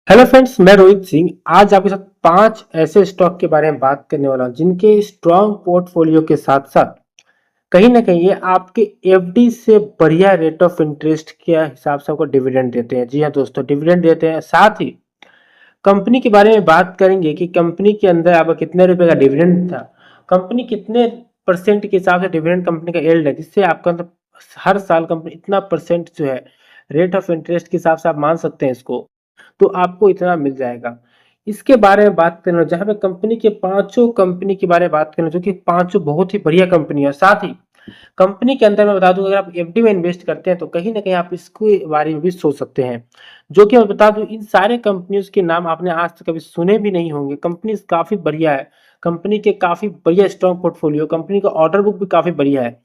Hello friends, मैं रोहित सिंह आज आपके साथ 5 ऐसे स्टॉक के बारे में बात करने वाला हूं जिनके स्ट्रॉन्ग पोर्टफोलियो के साथ साथ कहीं ना कहीं ये आपके एफडी से बढ़िया रेट ऑफ इंटरेस्ट के हिसाब से आपको डिविडेंड देते हैं। जी हाँ दोस्तों, डिविडेंड देते हैं। साथ ही कंपनी के बारे में बात करेंगे कि कंपनी के अंदर आपका कितने रुपए का डिविडेंड था, कंपनी कितने परसेंट के हिसाब से डिविडेंड कंपनी का येल्ड है, जिससे आपका मतलब हर साल कंपनी इतना परसेंट जो है रेट ऑफ इंटरेस्ट के हिसाब से आप मान सकते हैं इसको, तो आपको इतना मिल जाएगा। इसके बारे में बात करें जहां पे कंपनी के पांचों कंपनी के बारे में बात करें जो कि पांचों बहुत ही बढ़िया कंपनी है। साथ ही कंपनी के अंदर मैं बता दूं, अगर आप एफडी में इन्वेस्ट करते हैं तो कहीं ना कहीं आप इसके बारे में भी सोच सकते हैं। जो कि मैं बता दूं, इन सारे कंपनियों के नाम आपने आज तक कभी सुने भी नहीं होंगे। कंपनी काफी बढ़िया है, कंपनी के काफी बढ़िया स्ट्रॉन्ग पोर्टफोलियो, कंपनी का ऑर्डर बुक भी काफी बढ़िया है,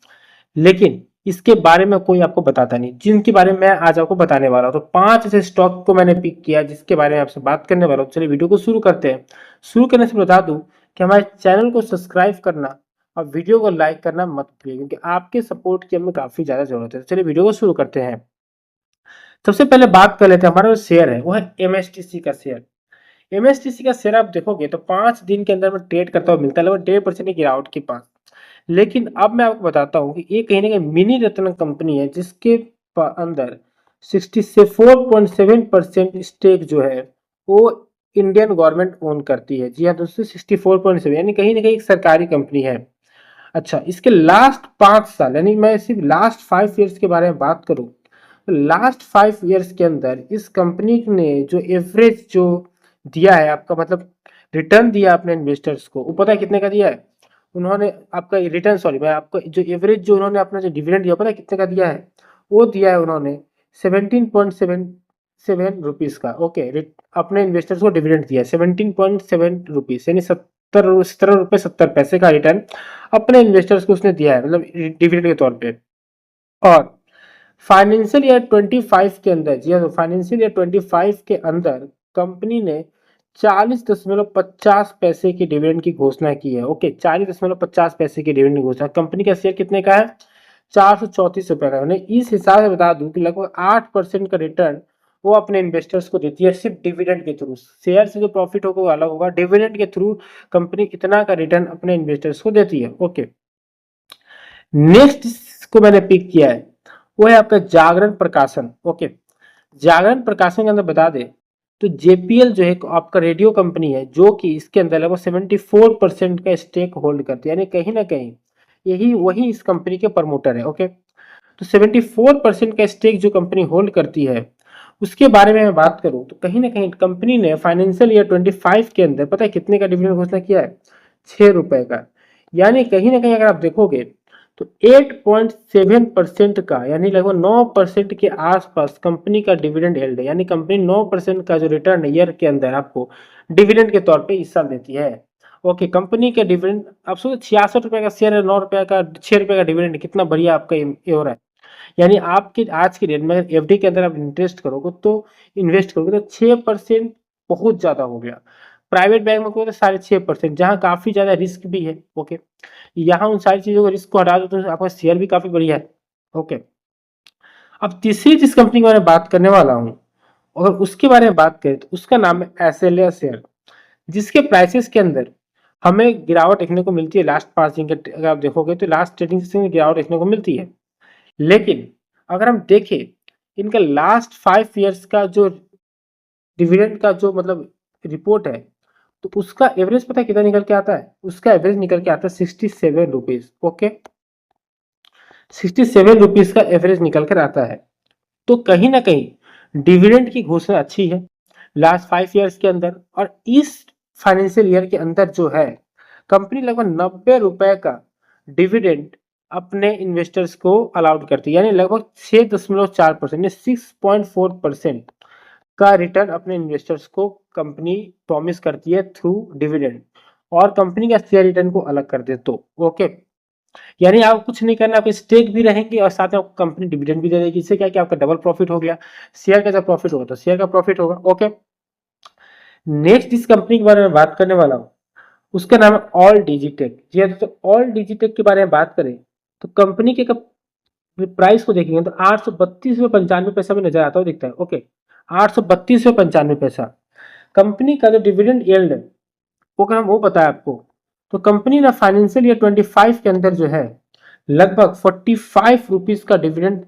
लेकिन इसके बारे में कोई आपको बताता नहीं, जिनके बारे में मैं आज आपको बताने वाला हूं। तो 5 ऐसे स्टॉक को मैंने पिक किया जिसके बारे में आपसे बात करने वाला हूं। चलिए वीडियो को शुरू करते हैं। शुरू करने से बता दूं कि हमारे चैनल को सब्सक्राइब करना और वीडियो को लाइक करना मत भूलिए, क्योंकि आपके सपोर्ट की हमें काफी ज्यादा जरूरत है। चलिए वीडियो को शुरू करते हैं। सबसे पहले बात कर लेते हैं, हमारा जो शेयर है वो है एमएसटीसी का शेयर। एमएसटीसी का शेयर आप देखोगे तो 5 दिन के अंदर में ट्रेड करता हुआ मिलता है लगभग 1.5% की गिरावट के पास। लेकिन अब मैं आपको बताता हूँ कि ये कहीं ना कहीं मिनी रत्न कंपनी है जिसके अंदर 64.7% स्टेक जो है वो इंडियन गवर्नमेंट ओन करती है। जी हाँ दोस्तों, 64.7, यानी कहीं ना कहीं एक सरकारी कंपनी है। अच्छा, इसके लास्ट 5 साल, यानी मैं सिर्फ लास्ट 5 ईयर्स के बारे में बात करूं तो लास्ट 5 ईयर्स के अंदर इस कंपनी ने जो एवरेज जो दिया है आपका, मतलब रिटर्न दिया अपने इन्वेस्टर्स को, वो पता है कितने का दिया है? उन्होंने आपका रिटर्न, सॉरी, मैं आपको जो एवरेज जो उन्होंने अपना जो डिविडेंड दिया, पता है कितने का दिया है? वो दिया है उन्होंने 17.77 रुपीज का। ओके, अपने इन्वेस्टर्स को डिविडेंड दिया है 17.7 रुपीज, यानी 17 रुपये 70 पैसे का रिटर्न अपने इन्वेस्टर्स को उसने दिया है, मतलब डिविडेंड के तौर पे। और फाइनेंशियल ईयर 25 के अंदर, जी हाँ, फाइनेंशियल ईयर 25 के अंदर कंपनी ने 40.50 पैसे की डिविडेंड की घोषणा की है। ओके, 40.50 पैसे की डिविडेंड की घोषणा। कंपनी का शेयर कितने का है? 434 रुपए का है। इस हिसाब से बता दूं कि लगभग 8% का रिटर्न वो अपने इन्वेस्टर्स को देती है सिर्फ डिविडेंड के थ्रू। शेयर से जो प्रॉफिट होगा वो अलग होगा, डिविडेंड के थ्रू कंपनी इतना का रिटर्न अपने इन्वेस्टर्स को देती है। ओके, नेक्स्ट को मैंने पिक किया है वो है आपका जागरण प्रकाशन। ओके, जागरण प्रकाशन के अंदर बता दे तो जेपीएल जो है आपका रेडियो कंपनी है, जो कि इसके अंदर लगभग 74% का स्टेक होल्ड करती है, यानी कहीं ना कहीं यही वही इस कंपनी के प्रमोटर है। ओके, तो 74% का स्टेक जो कंपनी होल्ड करती है उसके बारे में मैं बात करूं तो कहीं ना कहीं कंपनी ने फाइनेंशियल ईयर 25 के अंदर पता है कितने का डिविडेंड घोषणा किया है? 6 रुपए का। यानी कहीं ना कहीं अगर आप देखोगे तो 8.7% का, यानी लगभग 9% के आसपास कंपनी का डिविडेंड येल्ड है, यानी कंपनी 9% का जो रिटर्न ईयर के अंदर आपको डिविडेंड के तौर पे इस साल देती है। ओके, कंपनी का डिविडेंड आप सोचो, 66 रुपए का शेयर है, 9 रुपए का, 6 रुपए का डिविडेंड, कितना बढ़िया आपका ये हो रहा है। यानी आपके आज के डेट में एफडी के अंदर आप इन्वेस्ट करोगे तो 6% बहुत ज्यादा हो गया। प्राइवेट बैंक में करोगे तो 6.5%, जहाँ काफी ज्यादा रिस्क भी है। ओके, यहाँ उन सारी चीजों को रिस्क को हटा दो तो आपका शेयर भी काफी बढ़िया है। ओके, अब तीसरी जिस कंपनी के बारे में बात करने वाला हूँ, अगर उसके बारे में बात करें तो उसका नाम है एसएलए शेयर, जिसके प्राइसेस के अंदर हमें गिरावट देखने को मिलती है। लास्ट 5 दिन के अगर आप देखोगे तो लास्ट ट्रेडिंग सेशन में गिरावट देखने को मिलती है। लेकिन अगर हम देखें इनका लास्ट 5 ईयर्स का जो डिविडेंड का जो मतलब रिपोर्ट है, तो उसका एवरेज पता है कितना निकल के आता है? उसका एवरेज निकल के आता है 67 रुपीज। ओके, 67 रुपीज का एवरेज निकल कर आता है। तो कहीं ना कहीं डिविडेंड की घोषणा अच्छी है लास्ट 5 ईयर्स के अंदर। और इस फाइनेंशियल ईयर के अंदर जो है कंपनी लगभग 90 रुपए का डिविडेंड अपने इन्वेस्टर्स को अलाउड करती है, यानी लगभग 6.4%, 6.4% का रिटर्न अपने इन्वेस्टर्स को कंपनी प्रॉमिस करती है थ्रू डिविडेंड, और कंपनी का शेयर रिटर्न को अलग कर दे तो। ओके, यानी आप कुछ नहीं करना, आपके स्टेक भी रहेंगे और साथ में आपको कंपनी डिविडेंड भी दे देगी। इससे क्या कि आपका डबल प्रॉफिट हो गया। शेयर का जब प्रॉफिट होगा तो शेयर का प्रॉफिट होगा। ओके, नेक्स्ट इस कंपनी के बारे में बात करने वाला हूँ, उसका नाम है ऑल डिजिटेक। जी हाँ दोस्तों, ऑल डिजिटेक के बारे में बात करें तो कंपनी के प्राइस को देखेंगे तो 832 रुपये 95 पैसा में नजर आता है, दिखता है। ओके, 832 रुपये 95 पैसा। कंपनी का जो डिविडेंड यील्ड है वो अगर हम वो बताए आपको, तो कंपनी ने फाइनेंशियल ईयर 25 के अंदर जो है लगभग 45 रुपीज का डिविडेंड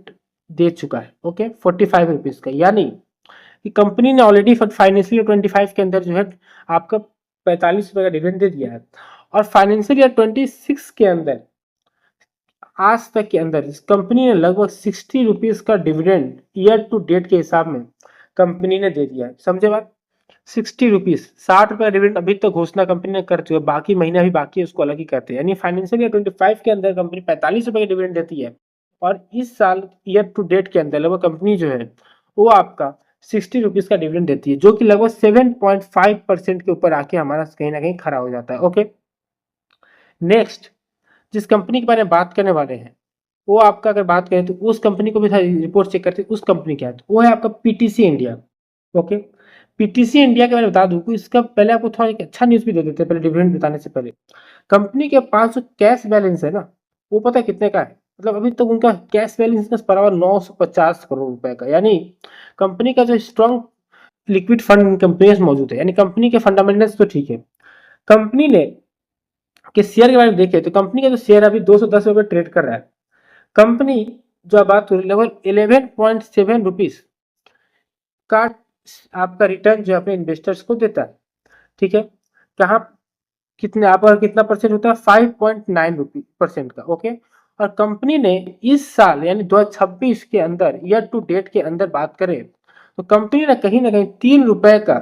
दे चुका है। ओके, 45 रुपीज का, यानी कि कंपनी ने ऑलरेडी फाइनेंशियल ईयर 25 के अंदर जो है आपका 45 रुपए का डिविडेंड दे दिया है। और फाइनेंशियल ईयर 26 के अंदर आज तक के अंदर इस कंपनी ने लगभग 60 रुपीज का डिविडेंड ईयर टू डेट के हिसाब में कंपनी ने दे दिया है। समझे बात? 60 रुपीज, 60 रुपए का डिविडेंड अभी तक घोषणा कंपनी ने कर चुकी है, बाकी महीने अभी बाकी है, उसको अलग ही कहते हैं। यानी फाइनेंशियल ईयर 25 के अंदर कंपनी 45 रुपए का डिविडेंड देती है, और इस साल ईयर टू डेट के अंदर लगभग कंपनी जो है वो आपका 60 रुपीज का डिविडेंड देती है, जो कि लगभग 7.5% के ऊपर आके हमारा कहीं ना कहीं खड़ा हो जाता है। ओके, नेक्स्ट जिस कंपनी के बारे में बात करने वाले हैं वो आपका अगर बात करें तो उस कंपनी को भी रिपोर्ट चेक करते हैं, उस कंपनी क्या है, तो वो है आपका PTC India. Okay, PTC India के बारे में बता दूं कि इसका पहले आपको थोड़ा एक अच्छा न्यूज भी दे देते हैं पहले डिविडेंड बताने से पहले। कंपनी के पास जो कैश बैलेंस है ना, वो पता है कितने का है? मतलब अभी तक उनका कैश बैलेंस बराबर 950 करोड़ रुपए का, यानी कंपनी का जो स्ट्रॉन्ग लिक्विड फंड कंपनी में मौजूद है, यानी कंपनी के फंडामेंटल्स तो ठीक है। कंपनी ने के शेयर के बारे में देखें तो कंपनी का जो शेयर अभी 210 रुपए ट्रेड कर रहा है। कंपनी जो आप बात करें लगभग 11.7 रुपीज का आपका रिटर्न जो अपने इन्वेस्टर्स को देता है। ठीक है, कहाँ कितने आप और कितना परसेंट होता है? 5.9% का। ओके, और कंपनी ने इस साल यानी 2026 के अंदर ईयर टू डेट के अंदर बात करें तो कंपनी ने कहीं ना कहीं 3 रुपए का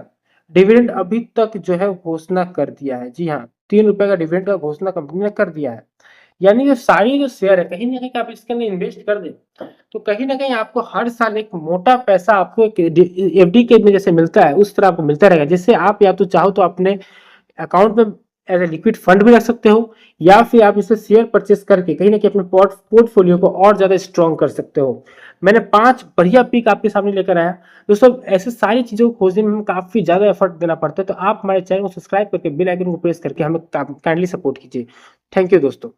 डिविडेंड अभी तक जो है घोषणा कर दिया है। जी हाँ, 3 रुपए का डिविडेंड का घोषणा कंपनी ने कर दिया है। यानी जो सारी जो शेयर है कहीं ना कहीं आप इसके अंदर इन्वेस्ट कर दें तो कहीं ना कहीं आपको हर साल एक मोटा पैसा आपको एक एफडी के में जैसे मिलता है उस तरह आपको मिलता रहेगा, जिससे आप या तो चाहो तो अपने अकाउंट में एज ए लिक्विड फंड भी रख सकते हो, या फिर आप इसे शेयर परचेस करके कहीं ना कहीं अपने पोर्टफोलियो को और ज्यादा स्ट्रॉन्ग कर सकते हो। मैंने 5 बढ़िया पिक आपके सामने लेकर आया दोस्तों। ऐसे सारी चीजों को खोजने में हमें काफी ज्यादा एफर्ट देना पड़ता है, तो आप हमारे चैनल को सब्सक्राइब करके बेल आइकन को प्रेस करके हमें काइंडली सपोर्ट कीजिए। थैंक यू दोस्तों।